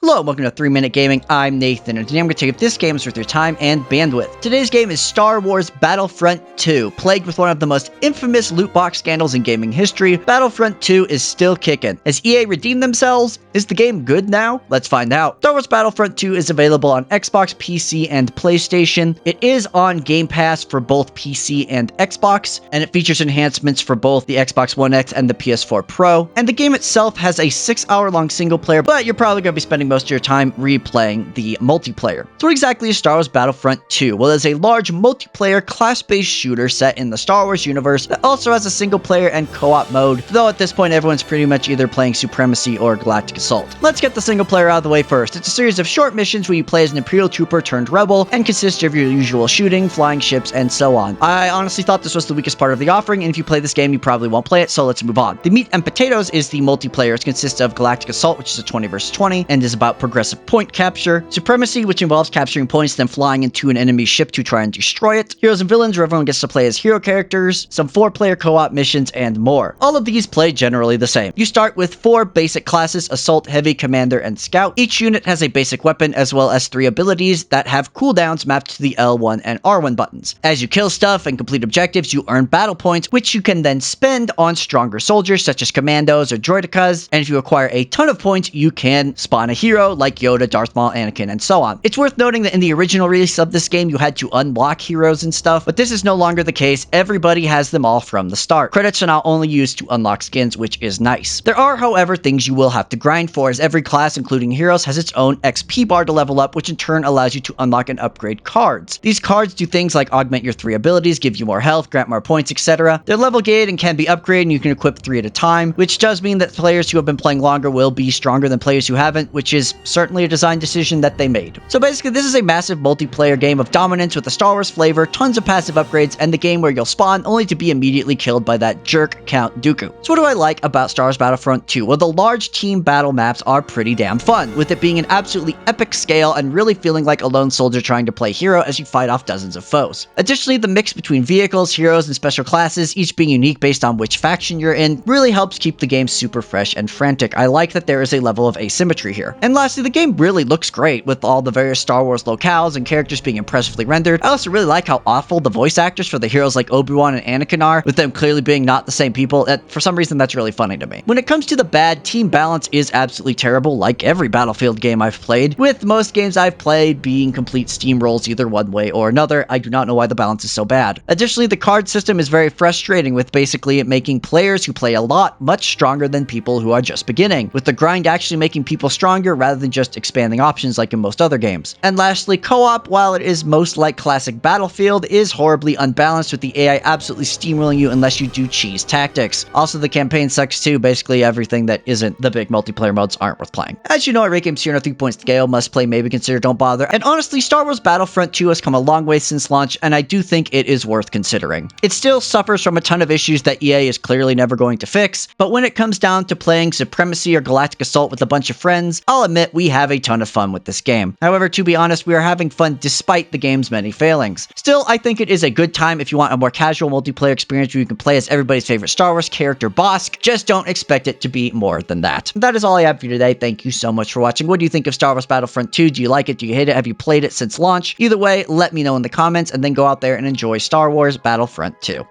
Hello and welcome to 3 Minute Gaming. I'm Nathan, and today I'm going to take up this game is worth your time and bandwidth. Today's game is Star Wars Battlefront 2. Plagued with one of the most infamous loot box scandals in gaming history, Battlefront 2 is still kicking. Has EA redeemed themselves? Is the game good now? Let's find out. Star Wars Battlefront 2 is available on Xbox, PC, and PlayStation. It is on Game Pass for both PC and Xbox, and it features enhancements for both the Xbox One X and the PS4 Pro. And the game itself has a 6-hour-long single player, but you're probably going to be spending most of your time replaying the multiplayer. So what exactly is Star Wars Battlefront 2? Well, it's a large multiplayer class-based shooter set in the Star Wars universe that also has a single player and co-op mode, though at this point everyone's pretty much either playing Supremacy or Galactic Assault. Let's get the single player out of the way first. It's a series of short missions where you play as an Imperial trooper turned rebel and consists of your usual shooting, flying ships, and so on. I honestly thought this was the weakest part of the offering, and if you play this game you probably won't play it, so let's move on. The meat and potatoes is the multiplayer. It consists of Galactic Assault, which is a 20 versus 20 and is about progressive point capture, Supremacy, which involves capturing points then flying into an enemy ship to try and destroy it, Heroes and Villains, where everyone gets to play as hero characters, some 4-player co-op missions, and more. All of these play generally the same. You start with 4 basic classes: Assault, Heavy, Commander, and Scout. Each unit has a basic weapon as well as 3 abilities that have cooldowns mapped to the L1 and R1 buttons. As you kill stuff and complete objectives, you earn battle points, which you can then spend on stronger soldiers such as commandos or droidekas, and if you acquire a ton of points, you can spawn a hero like Yoda, Darth Maul, Anakin, and so on. It's worth noting that in the original release of this game, you had to unlock heroes and stuff, but this is no longer the case. Everybody has them all from the start. Credits are now only used to unlock skins, which is nice. There are, however, things you will have to grind for, as every class, including heroes, has its own XP bar to level up, which in turn allows you to unlock and upgrade cards. These cards do things like augment your 3 abilities, give you more health, grant more points, etc. They're level gated and can be upgraded, and you can equip 3 at a time, which does mean that players who have been playing longer will be stronger than players who haven't, which is certainly a design decision that they made. So basically, this is a massive multiplayer game of dominance with a Star Wars flavor, tons of passive upgrades, and the game where you'll spawn only to be immediately killed by that jerk Count Dooku. So what do I like about Star Wars Battlefront 2? Well, the large team battle maps are pretty damn fun, with it being an absolutely epic scale and really feeling like a lone soldier trying to play hero as you fight off dozens of foes. Additionally, the mix between vehicles, heroes, and special classes, each being unique based on which faction you're in, really helps keep the game super fresh and frantic. I like that there is a level of asymmetry here. And lastly, the game really looks great, with all the various Star Wars locales and characters being impressively rendered. I also really like how awful the voice actors for the heroes like Obi-Wan and Anakin are, with them clearly being not the same people. For some reason, that's really funny to me. When it comes to the bad, team balance is absolutely terrible, like every Battlefield game I've played, with most games I've played being complete steamrolls either one way or another. I do not know why the balance is so bad. Additionally, the card system is very frustrating, with basically it making players who play a lot much stronger than people who are just beginning, with the grind actually making people stronger rather than just expanding options like in most other games. And lastly, co-op, while it is most like classic Battlefield, is horribly unbalanced, with the AI absolutely steamrolling you unless you do cheese tactics. Also, the campaign sucks too. Basically, everything that isn't the big multiplayer modes aren't worth playing. As you know, I rate games here on a 3-point scale: must play, maybe consider, don't bother. And honestly, Star Wars Battlefront 2 has come a long way since launch, and I do think it is worth considering. It still suffers from a ton of issues that EA is clearly never going to fix, but when it comes down to playing Supremacy or Galactic Assault with a bunch of friends, I'll admit we have a ton of fun with this game. However, to be honest, we are having fun despite the game's many failings. Still, I think it is a good time if you want a more casual multiplayer experience where you can play as everybody's favorite Star Wars character, Bosk. Just don't expect it to be more than that. That is all I have for you today. Thank you so much for watching. What do you think of Star Wars Battlefront 2? Do you like it? Do you hate it? Have you played it since launch? Either way, let me know in the comments, and then go out there and enjoy Star Wars Battlefront 2.